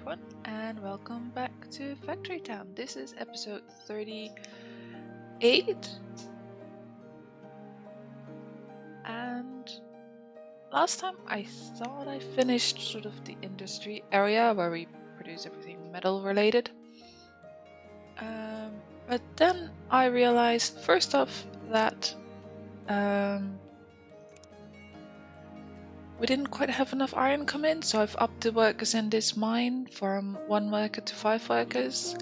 everyone, and welcome back to Factory Town. This is episode 38. And last time I thought I finished sort of the industry area where we produce everything metal related. But then I realized, first off, that we didn't quite have enough iron come in, so I've upped the workers in this mine from 1 worker to 5 workers.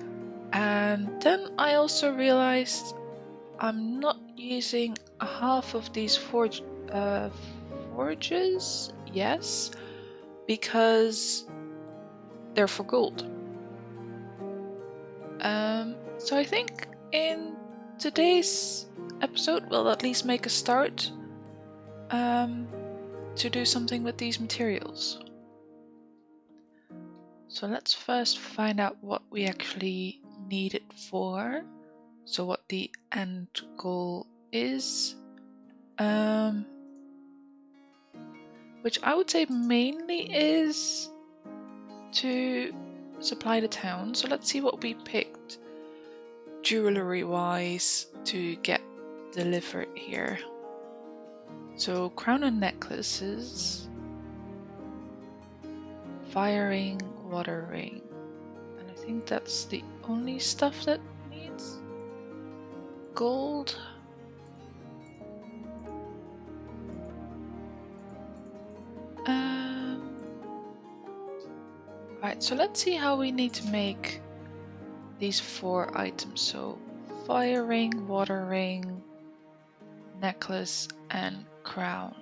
And then I also realized I'm not using half of these forges, yes, because they're for gold. So I think in today's episode we'll at least make a start to do something with these materials. So let's first find out what we actually need it for. So what the end goal is. Which I would say mainly is to supply the town. So let's see what we picked jewelry wise to get delivered here. So crown and necklaces, fire ring, water ring, and I think that's the only stuff that needs gold. Right, so let's see how we need to make these 4 items. So fire ring, water ring, necklace, and crown.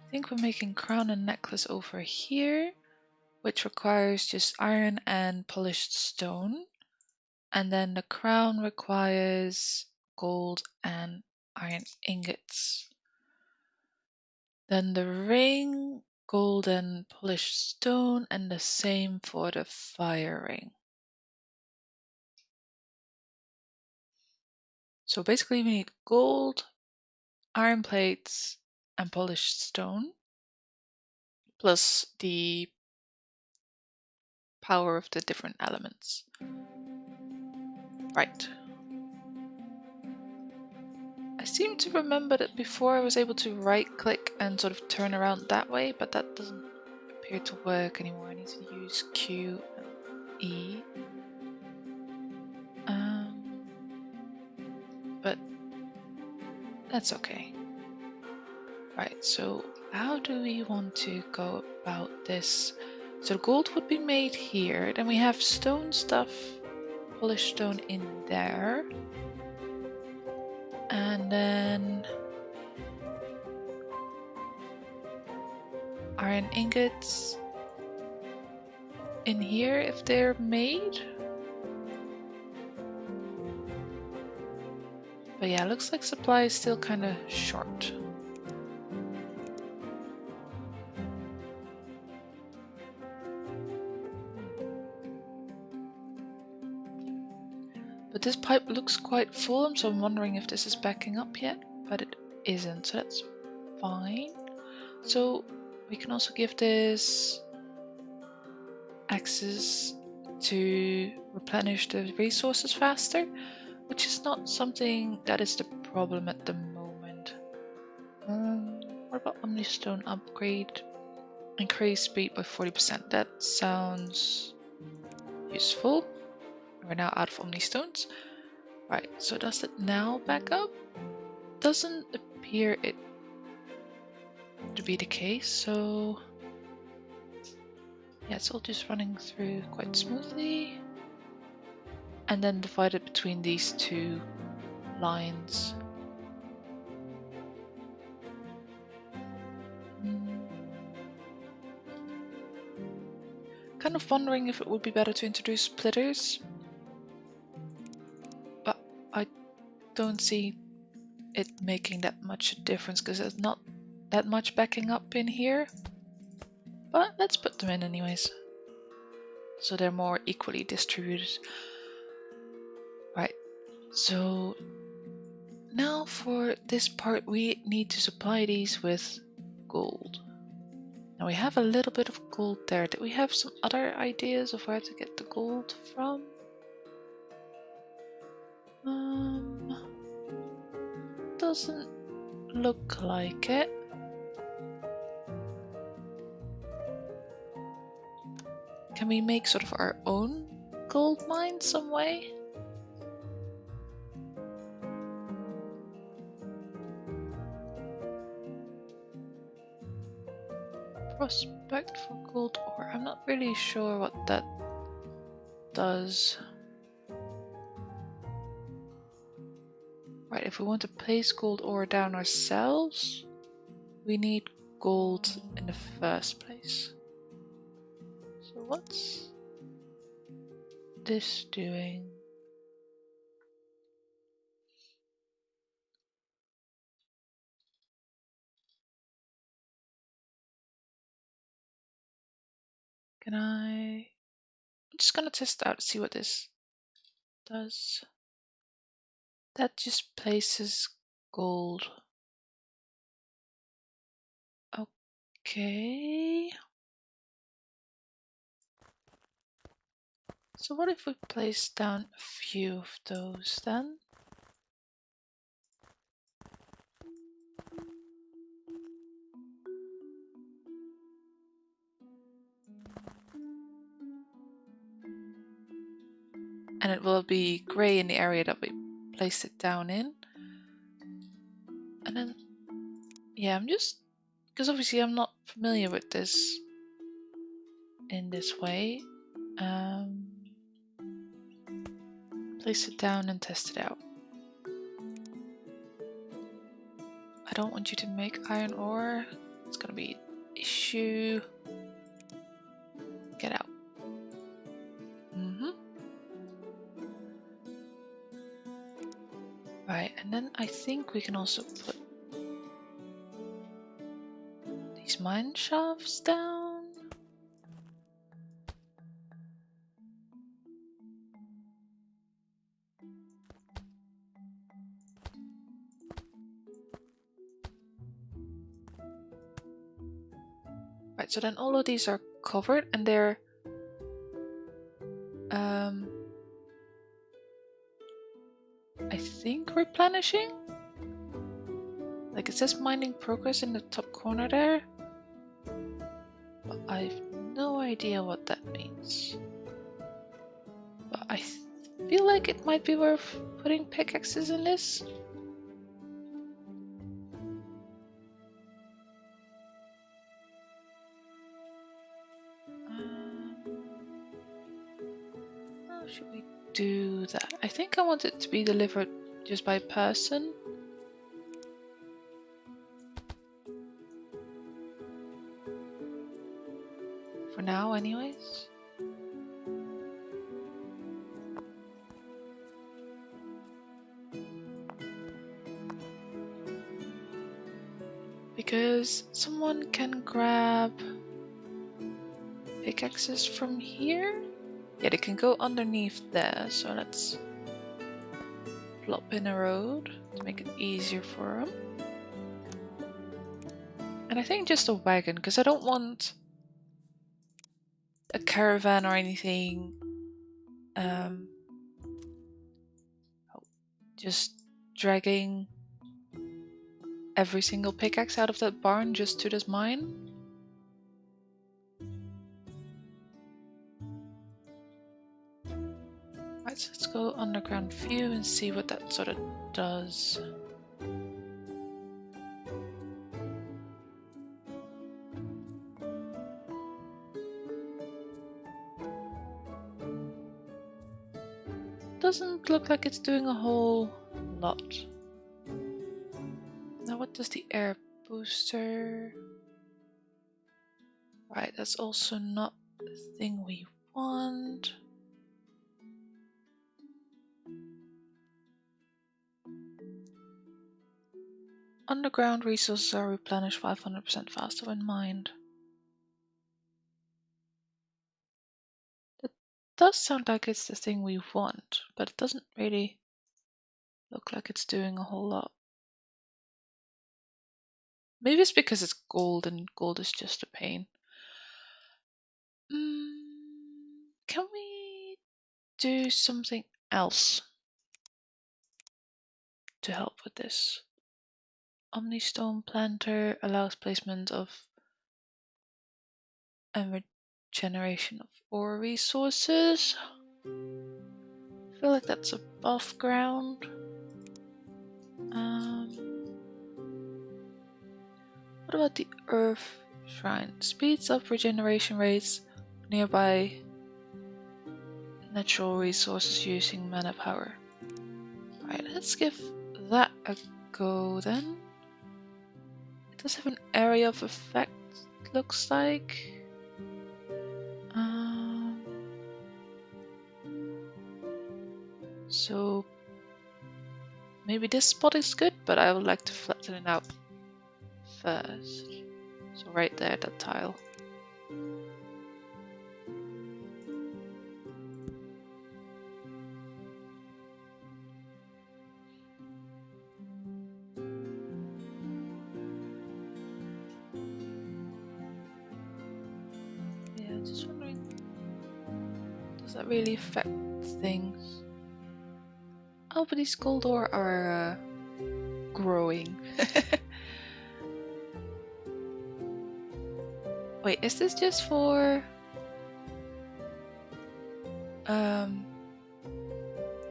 I think we're making crown and necklace over here, which requires just iron and polished stone. And then the crown requires gold and iron ingots. Then the ring, gold and polished stone, and the same for the fire ring. So basically we need gold, iron plates, and polished stone, plus the power of the different elements. Right. I seem to remember that before I was able to right click and sort of turn around that way, but that doesn't appear to work anymore. I need to use Q and E. But that's okay. Right, so how do we want to go about this? So gold would be made here, then we have stone stuff, polished stone in there. And then iron ingots in here if they're made. But yeah, looks like supply is still kind of short. But this pipe looks quite full, so I'm wondering if this is backing up yet, but it isn't, so that's fine. So we can also give this access to replenish the resources faster, which is not something that is the problem at the moment. What about Omnistone upgrade? Increase speed by 40%. That sounds useful. We're now out of Omnistones. Right, so does it now back up? Doesn't appear it to be the case, so yeah, it's all just running through quite smoothly. And then divided between these 2 lines. Kind of wondering if it would be better to introduce splitters, but I don't see it making that much difference because there's not that much backing up in here. But let's put them in anyways, so they're more equally distributed. Right, so now for this part we need to supply these with gold. Now we have a little bit of gold there. Did we have some other ideas of where to get the gold from? Doesn't look like it. Can we make sort of our own gold mine some way? Prospect for gold ore. I'm not really sure what that does. Right, if we want to place gold ore down ourselves, we need gold in the first place. So what's this doing? I'm just gonna test out, see what this does. That just places gold. Okay. So what if we place down a few of those then? And it will be grey in the area that we placed it down in. And then, yeah, because obviously I'm not familiar with this in this way. Place it down and test it out. I don't want you to make iron ore. It's gonna be an issue. Get out. Right, and then I think we can also put these mine shafts down. Right, so then all of these are covered and they're I think replenishing. Like it says mining progress in the top corner there. But I have no idea what that means. But I feel like it might be worth putting pickaxes in this. How should we do that? I think I want it to be delivered just by person. For now, anyways. Because someone can grab pickaxes from here. Yeah, they can go underneath there, so let's plop in a road to make it easier for them. And I think just a wagon, because I don't want a caravan or anything. Just dragging every single pickaxe out of that barn just to this mine. Right, so let's go underground view and see what that sort of does. Doesn't look like it's doing a whole lot. Now what does the air booster? Right, that's also not the thing we want. Underground resources are replenished 500% faster when mined. That does sound like it's the thing we want, but it doesn't really look like it's doing a whole lot. Maybe it's because it's gold and gold is just a pain. do something else to help with this. Omnistone planter allows placement of and regeneration of ore resources. I feel like that's above ground. What about the Earth Shrine? Speeds up regeneration rates of nearby natural resources using mana power. Alright, let's give that a go then. It does have an area of effect, it looks like. So maybe this spot is good, but I would like to flatten it out first. So right there, that tile. Yeah, just wondering, does that really affect things? Oh, but these gold ore are growing. Wait, is this just for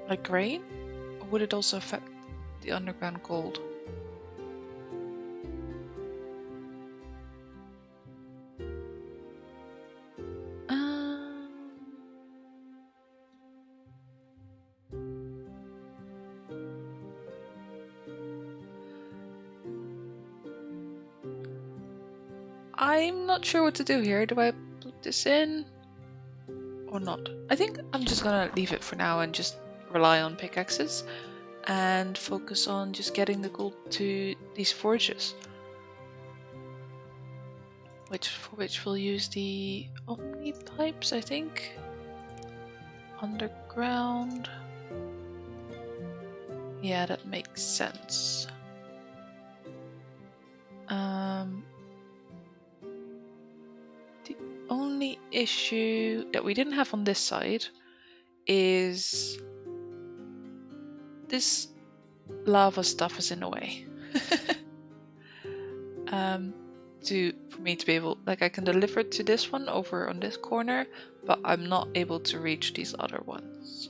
like grain? Or would it also affect the underground gold? I'm not sure what to do here. Do I put this in or not? I think I'm just gonna leave it for now and just rely on pickaxes and focus on just getting the gold to these forges. For which we'll use the Omni pipes, I think. Underground. Yeah, that makes sense. The only issue that we didn't have on this side is this lava stuff is in the way. For me to be able, like, I can deliver it to this one over on this corner, but I'm not able to reach these other ones.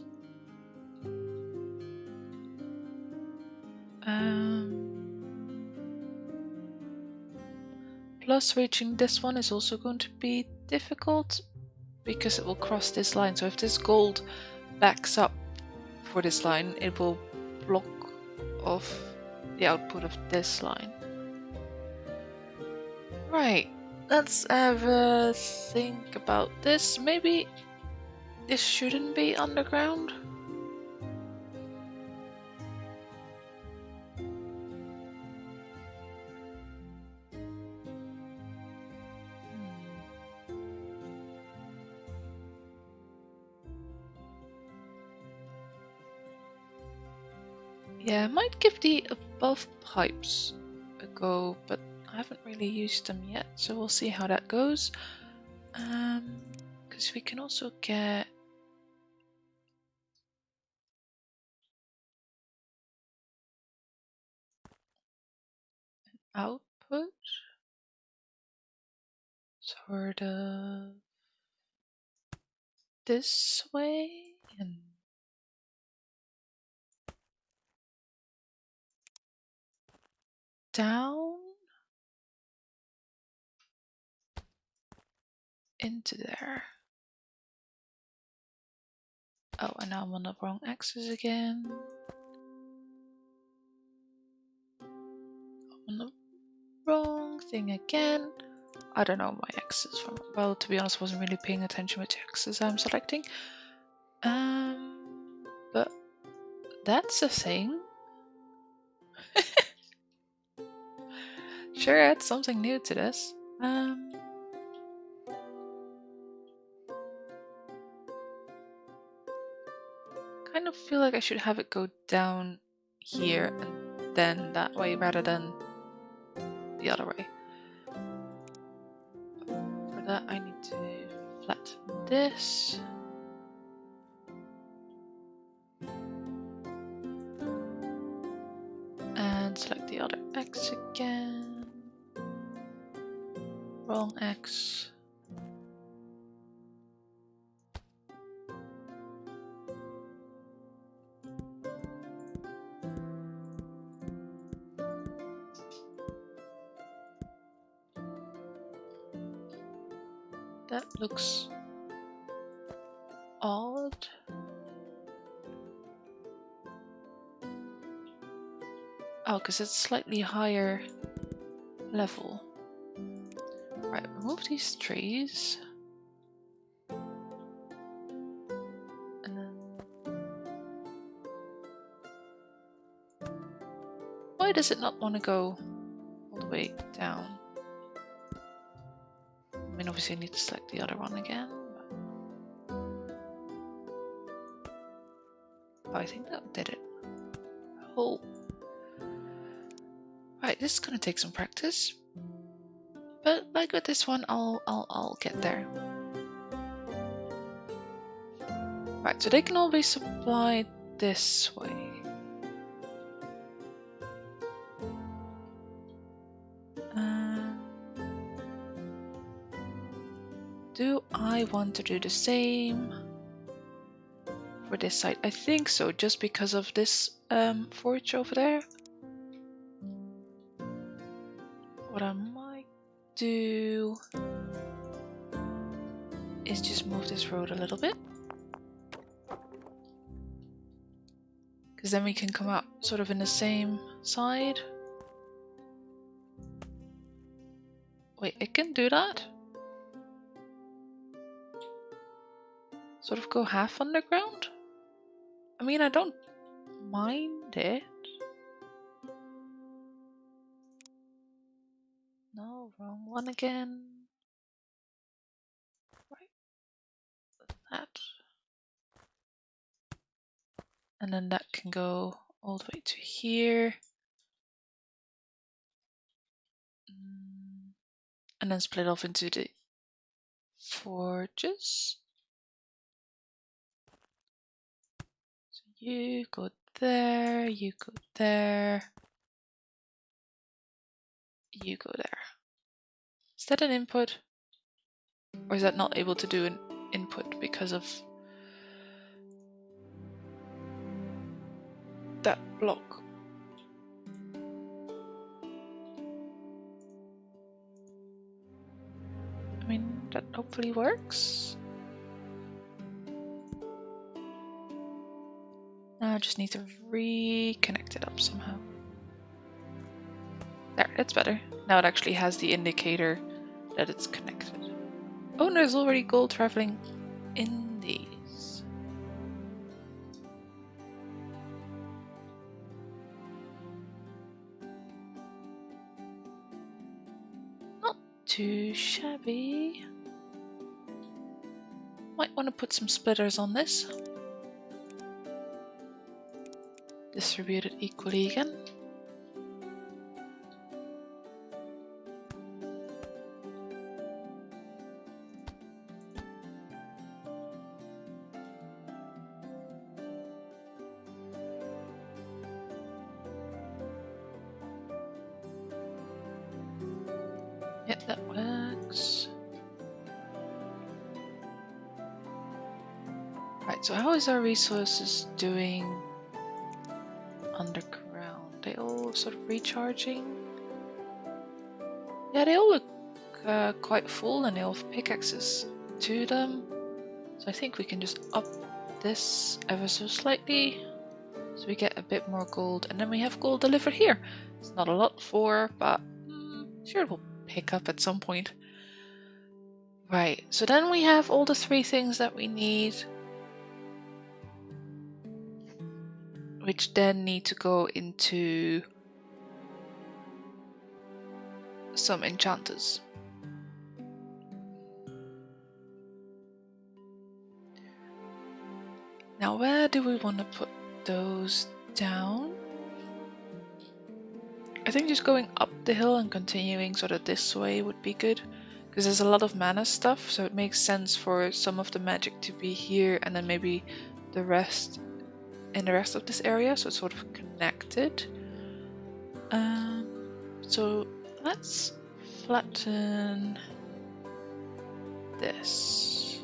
Plus reaching this one is also going to be difficult because it will cross this line. So if this gold backs up for this line, it will block off the output of this line. Right, let's have a think about this. Maybe this shouldn't be underground. Yeah, I might give the above pipes a go, but I haven't really used them yet, so we'll see how that goes. Because we can also get output, sort of this way and down into there. Oh, and now I'm on the wrong axis again. I'm on the wrong thing again. I don't know my axis from. Well, to be honest, I wasn't really paying attention which axis I'm selecting. But that's a thing. Sure, add something new to this. Kind of feel like I should have it go down here and then that way rather than the other way. For that I need to flatten this. the other X again. Wrong X. That looks odd. Oh, because it's slightly higher level. Right, remove these trees. And then... Why does it not want to go all the way down? I mean, obviously I need to select the other one again. But... Oh, I think that did it. Oh. Right, this is gonna take some practice. But like with this one, I'll get there. Right, so they can all be supplied this way. Do I want to do the same for this side? I think so, just because of this forge over there. What I might do is just move this road a little bit. Because then we can come out sort of in the same side. Wait, it can do that? Sort of go half underground? I mean, I don't mind it. No, wrong one again. Right. That. And then that can go all the way to here. And then split off into the forges. So you go there, you go there, you go there. Is that an input? Or is that not able to do an input because of that block? I mean, that hopefully works. Now I just need to reconnect it up somehow. There, it's better. Now it actually has the indicator that it's connected. Oh, and there's already gold traveling in these. Not too shabby. Might want to put some splitters on this. Distribute it equally again. Yep, that works. Right, so how is our resources doing underground? They all sort of recharging? Yeah, they all look quite full and they all have pickaxes to them. So I think we can just up this ever so slightly so we get a bit more gold, and then we have gold delivered here. It's not a lot for, but sure, we'll pick up at some point. Right, so then we have all the 3 things that we need, which then need to go into some enchanters. Now where do we want to put those down? I think just going up the hill and continuing sort of this way would be good, because there's a lot of mana stuff, so it makes sense for some of the magic to be here and then maybe the rest in the rest of this area, so it's sort of connected. So let's flatten this.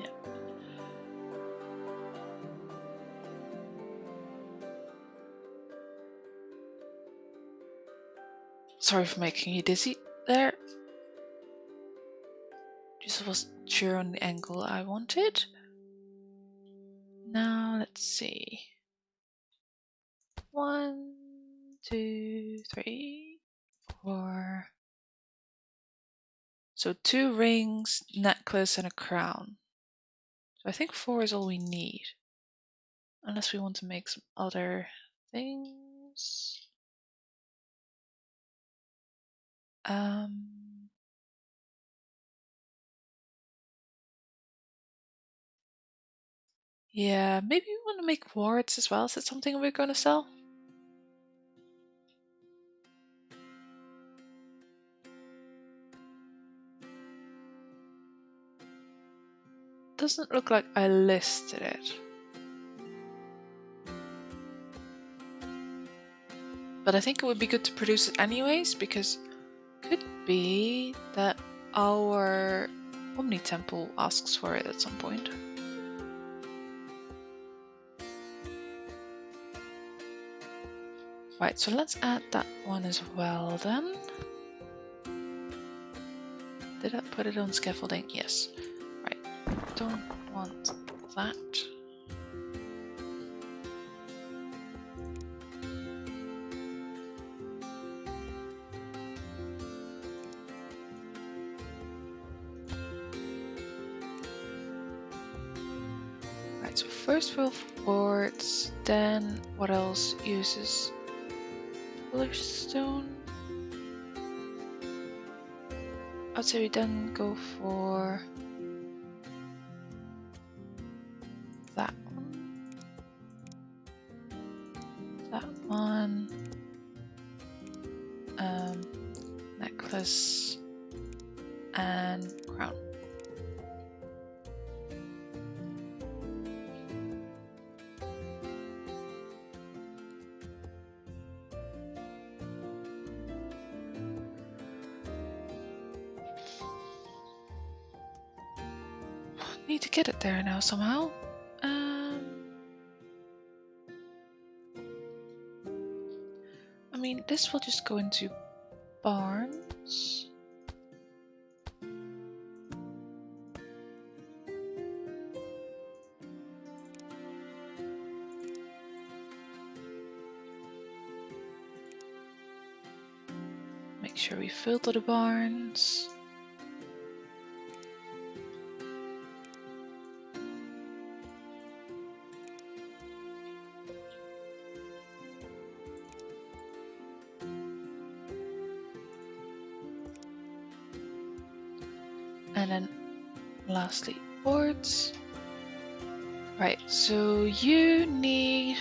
Yeah. Sorry for making you dizzy there. Just wasn't sure on the angle I wanted. Now let's see. 1, 2, 3, 4. So 2 rings, necklace, and a crown. So I think 4 is all we need. Unless we want to make some other things. Yeah, maybe we want to make wards as well. Is it something we're going to sell? Doesn't look like I listed it. But I think it would be good to produce it anyways, because it could be that our Omni Temple asks for it at some point. Right, so let's add that one as well then. Did I put it on scaffolding? Yes. Right, don't want that. Right, so first row of boards, then what else uses pillar stone? I'd say we then go for that one, necklace and crown. Need to get it there now somehow. I mean, this will just go into barns. Make sure we filter the barns. And then lastly, boards. Right, so you need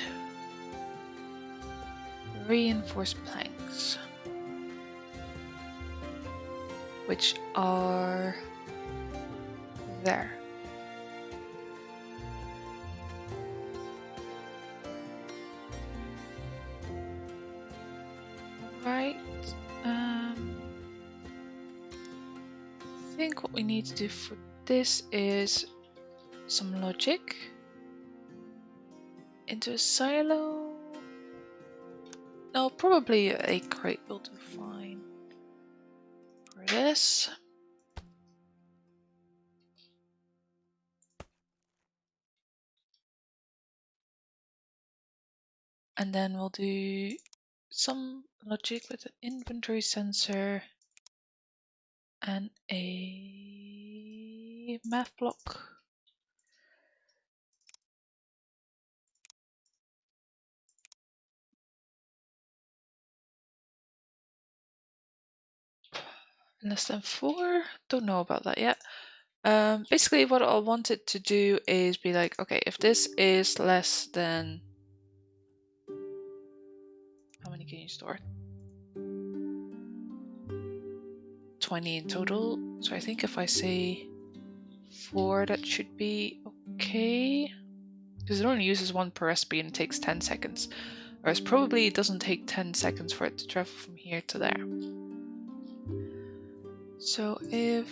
reinforced planks, which are there. Right. I think what we need to do for this is some logic into a silo. No, probably a crate will do fine for this. And then we'll do some logic with an inventory sensor and a math block. Less than 4? Don't know about that yet. Basically what I wanted to do is be like, okay, if this is less than... How many can you store? 20 in total. So I think if I say 4, that should be okay. Because it only uses 1 per recipe and it takes 10 seconds. Whereas probably it doesn't take 10 seconds for it to travel from here to there. So if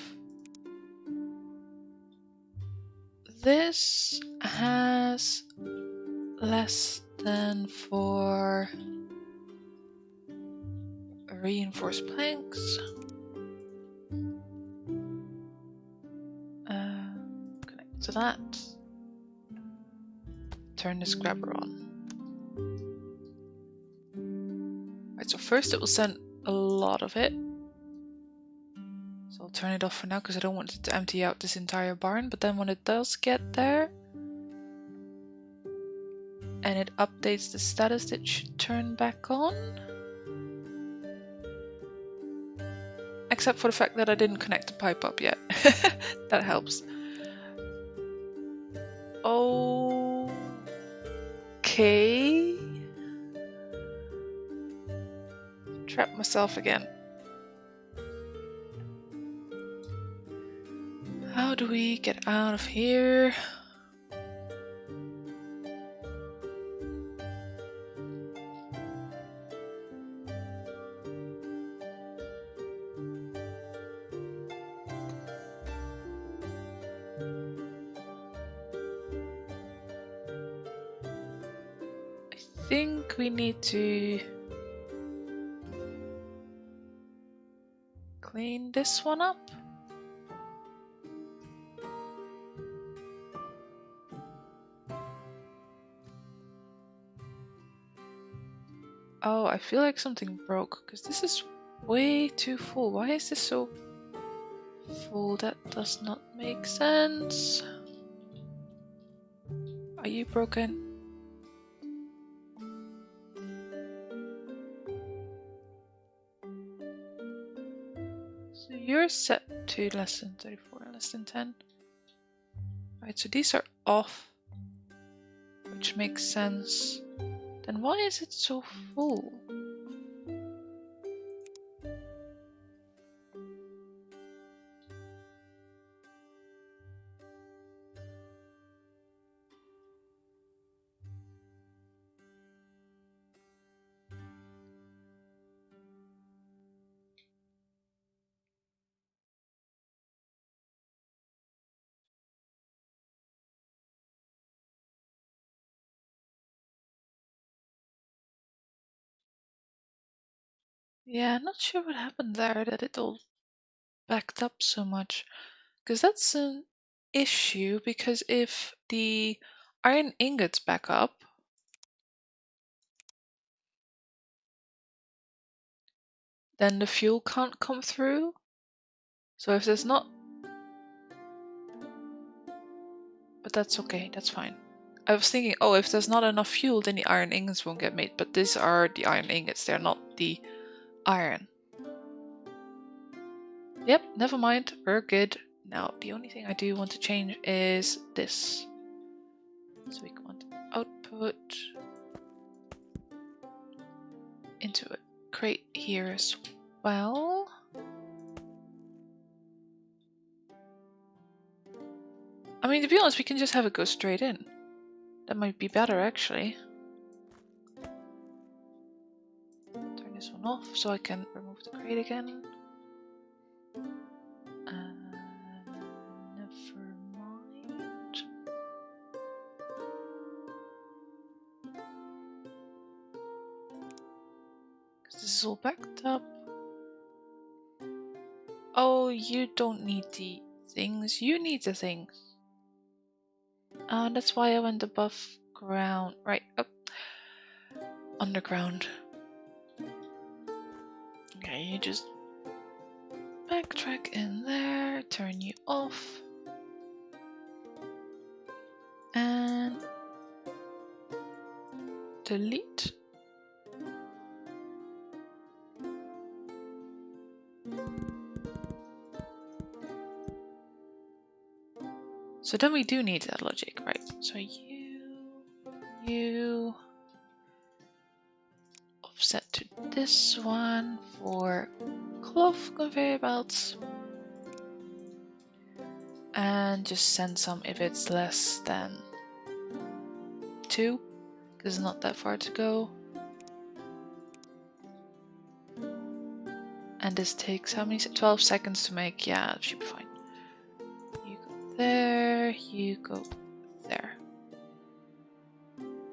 this has less than 4 reinforced planks, connect to that, turn this grabber on. Right, so first it will send a lot of it. So I'll turn it off for now because I don't want it to empty out this entire barn, but then when it does get there and it updates the status, it should turn back on. Except for the fact that I didn't connect the pipe up yet. That helps. Okay. Trap myself again. How do we get out of here? I think we need to clean this one up. Oh, I feel like something broke because this is way too full. Why is this so full? That does not make sense. Are you broken? So you're set to less than 34 and less than 10. Right, so these are off, which makes sense. Then why is it so full? Yeah, I'm not sure what happened there, that it all backed up so much. Because that's an issue, because if the iron ingots back up, then the fuel can't come through. So if there's not... But that's okay, that's fine. I was thinking, oh, if there's not enough fuel, then the iron ingots won't get made. But these are the iron ingots, they're not the iron. Yep, never mind, we're good. Now, the only thing I do want to change is this. So we want output into a crate here as well. I mean, to be honest, we can just have it go straight in. That might be better, actually. Turn this one off so I can remove the crate again. Never mind. Because this is all backed up. Oh, you don't need the things. You need the things. That's why I went above ground. Right, up. Underground. Okay, you just backtrack in there, turn you off. And delete. So then we do need that logic, right? So you offset to this one for cloth conveyor belts. And just send some if it's less than 2, because it's not that far to go. And this takes how many? 12 seconds to make. Yeah, it should be fine. You go there, you go there.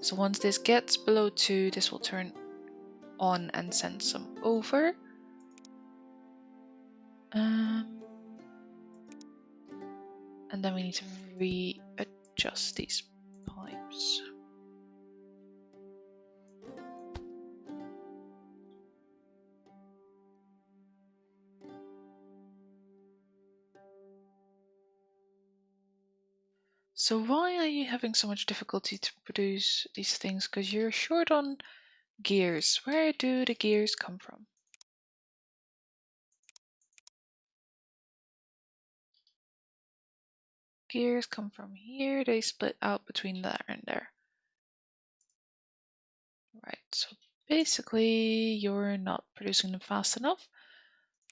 So once this gets below 2, this will turn on and send some over. And then we need to readjust these pipes. So why are you having so much difficulty to produce these things? Because you're short on gears. Where do the gears come from? Gears come from here. They split out between there and there. Right, so basically you're not producing them fast enough.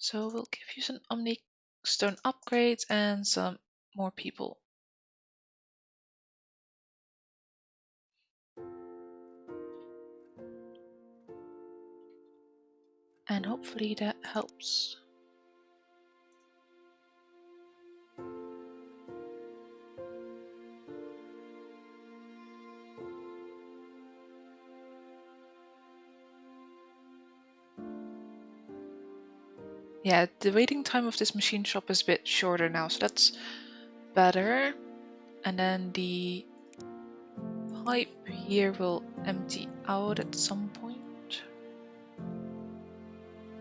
So we'll give you some Omni Stone upgrades and some more people. And hopefully that helps. Yeah, the waiting time of this machine shop is a bit shorter now, so that's better. And then the pipe here will empty out at some point.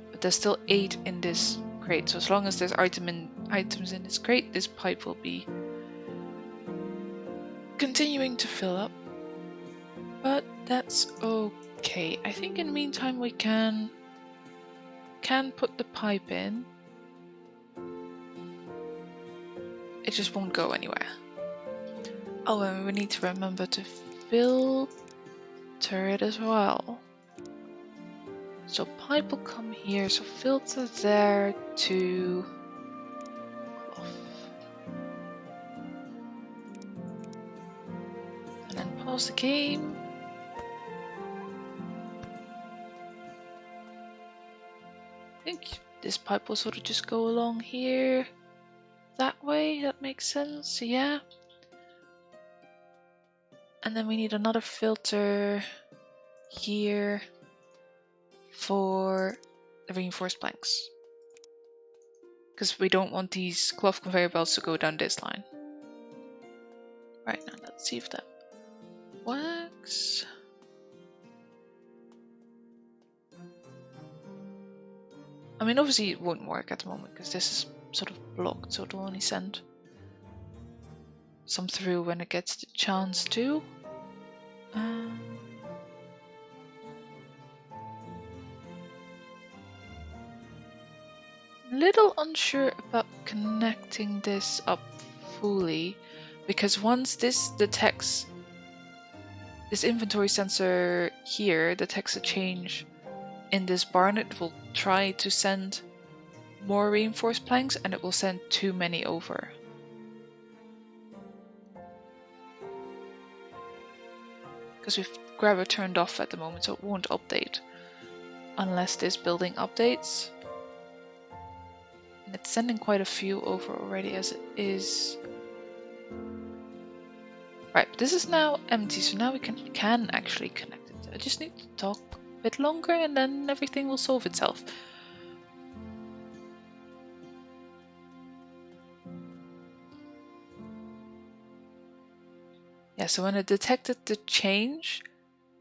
But there's still 8 in this crate, so as long as there's items in this crate, this pipe will be continuing to fill up. But that's okay. I think in the meantime we can put the pipe in. It just won't go anywhere. Oh, and we need to remember to filter it as well. So pipe will come here, so filter there to cloth. And then pause the game. I think this pipe will sort of just go along here. That way, that makes sense, yeah. And then we need another filter here for the reinforced planks. Because we don't want these cloth conveyor belts to go down this line. Right, now let's see if that works. I mean, obviously it won't work at the moment because this is sort of blocked, so it'll only send some through when it gets the chance to. Little unsure about connecting this up fully, because once this detects this inventory sensor here detects a change in this barn, it will try to send more reinforced planks and it will send too many over. Because we've grabber turned off at the moment, so it won't update unless this building updates. And it's sending quite a few over already as it is. Right, this is now empty, so now we can actually connect it. I just need to talk a bit longer and then everything will solve itself. Yeah, so when it detected the change,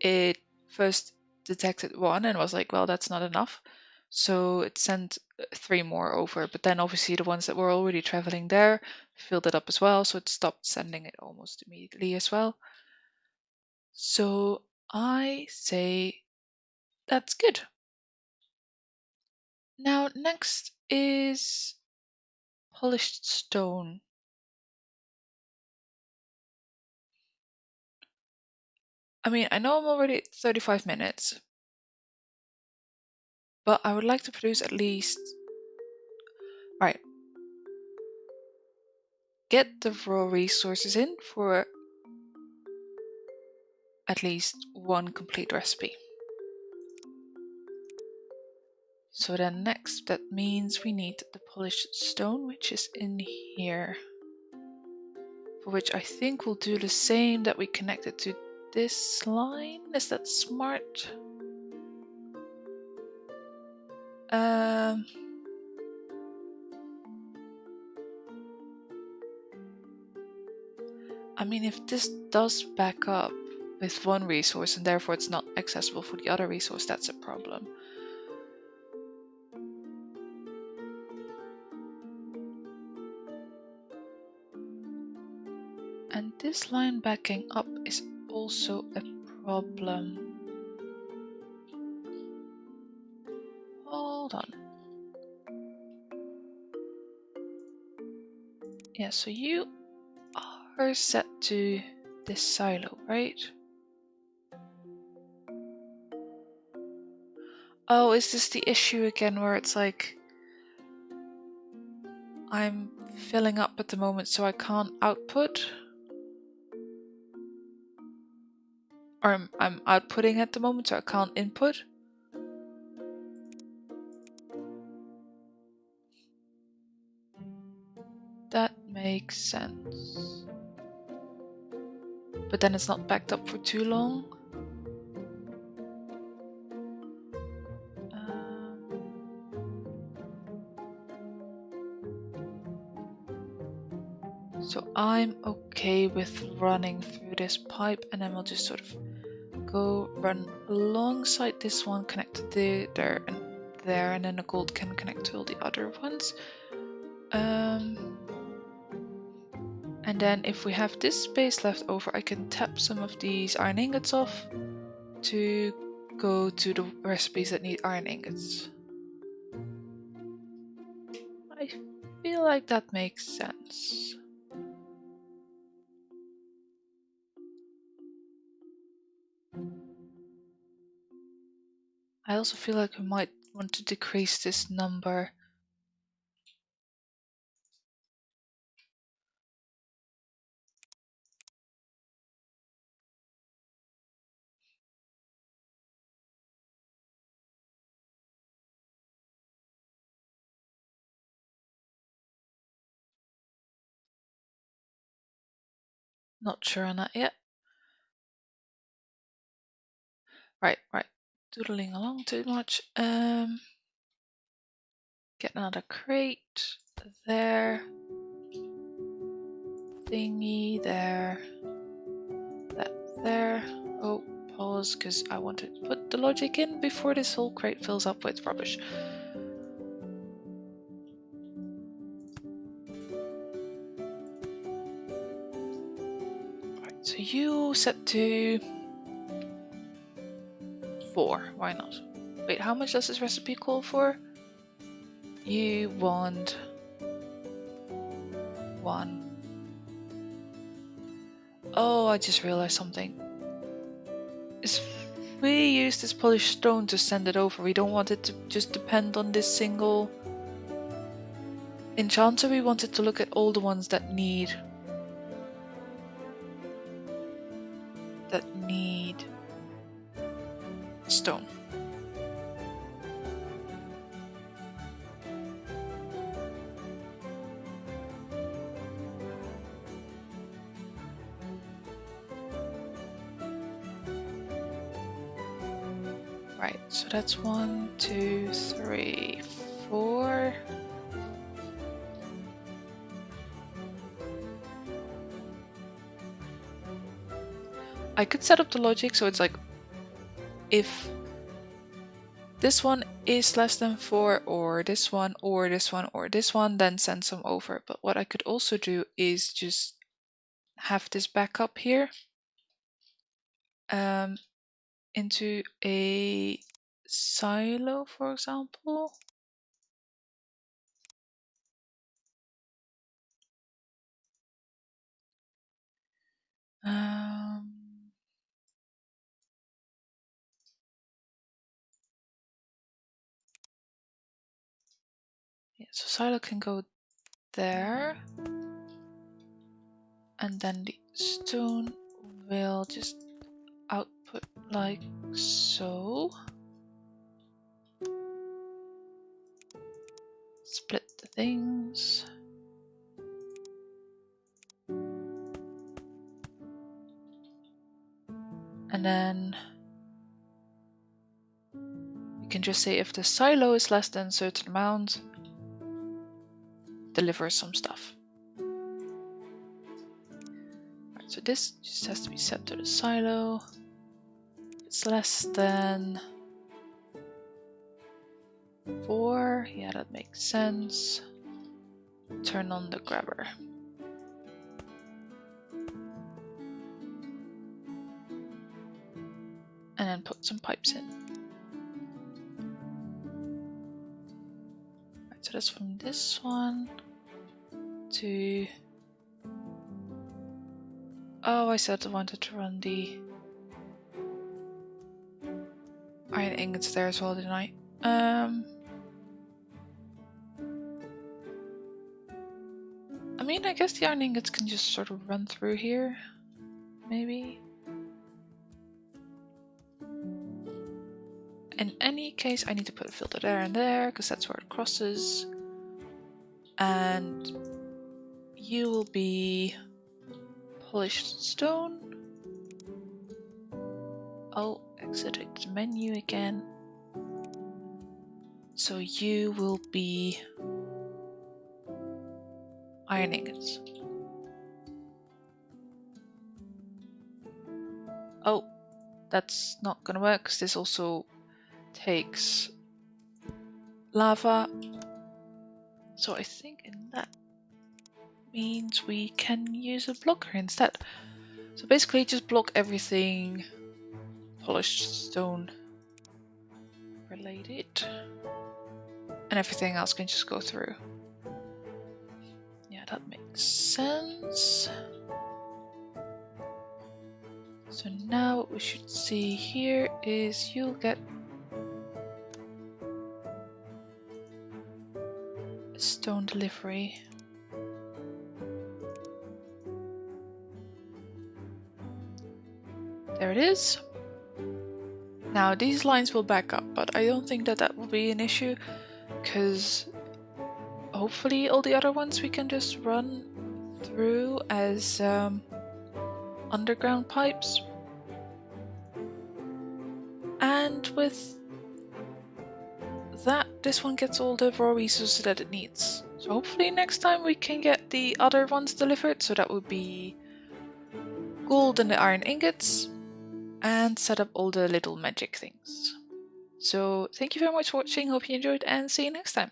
it first detected 1 and was like, well, that's not enough. So it sent 3 more over, but then obviously the ones that were already traveling there filled it up as well, so it stopped sending it almost immediately as well. So I say that's good. Now next is polished stone. I mean, I know I'm already at 35 minutes, But I would like to produce at least... Right. Get the raw resources in for at least one complete recipe. So then next, that means we need the polished stone, which is in here. For which I think we'll do the same that we connected to this line. Is that smart? I mean, if this does back up with one resource and therefore it's not accessible for the other resource, that's a problem. And this line backing up is also a problem. Hold on. Yeah, so you are set to this silo, right? Oh, is this the issue again where it's like I'm filling up at the moment so I can't output? Or I'm outputting at the moment so I can't input? That makes sense. But then it's not backed up for too long. So I'm okay with running through this pipe, and then we'll just sort of go run alongside this one, connect to there, and then the gold can connect to all the other ones. And then if we have this space left over, I can tap some of these iron ingots off to go to the recipes that need iron ingots. I feel like that makes sense. I also feel like we might want to decrease this number. Not sure on that yet. Right. Doodling along too much. Get another crate there. Thingy there. That there. Oh, pause, because I wanted to put the logic in before this whole crate fills up with rubbish. Right, so you set to 4. Why not? Wait, how much does this recipe call for? You want 1. Oh, I just realized something. If we use this polished stone to send it over, we don't want it to just depend on this single enchanter. We want it to look at all the ones that need stone. Right, so that's 1, 2, 3, 4. I could set up the logic so it's like if this one is less than 4, or this one, or this one, or this one, then send some over. But what I could also do is just have this back up here into a silo, for example. So silo can go there. And then the stone will just output like so. Split the things. And then you can just say if the silo is less than a certain amount, deliver some stuff. Right, so this just has to be set to the silo. It's less than 4. Yeah, that makes sense. Turn on the grabber. And then put some pipes in. Right, so that's from this one to... Oh, I said I wanted to run the iron ingots there as well, didn't I? I mean, I guess the iron ingots can just sort of run through here, maybe. In any case, I need to put a filter there and there, because that's where it crosses. And you will be polished stone. I'll exit the menu again. So you will be iron ingots. Oh, that's not gonna work because this also takes lava. So I think in that means we can use a blocker instead. So basically just block everything polished stone related. And everything else can just go through. Yeah, that makes sense. So now what we should see here is you'll get a stone delivery. There it is. Now these lines will back up, but I don't think that will be an issue because hopefully all the other ones we can just run through as underground pipes. And with that, this one gets all the raw resources that it needs. So hopefully next time we can get the other ones delivered. So that would be gold and the iron ingots and set up all the little magic things. So thank you very much for watching. Hope you enjoyed and see you next time.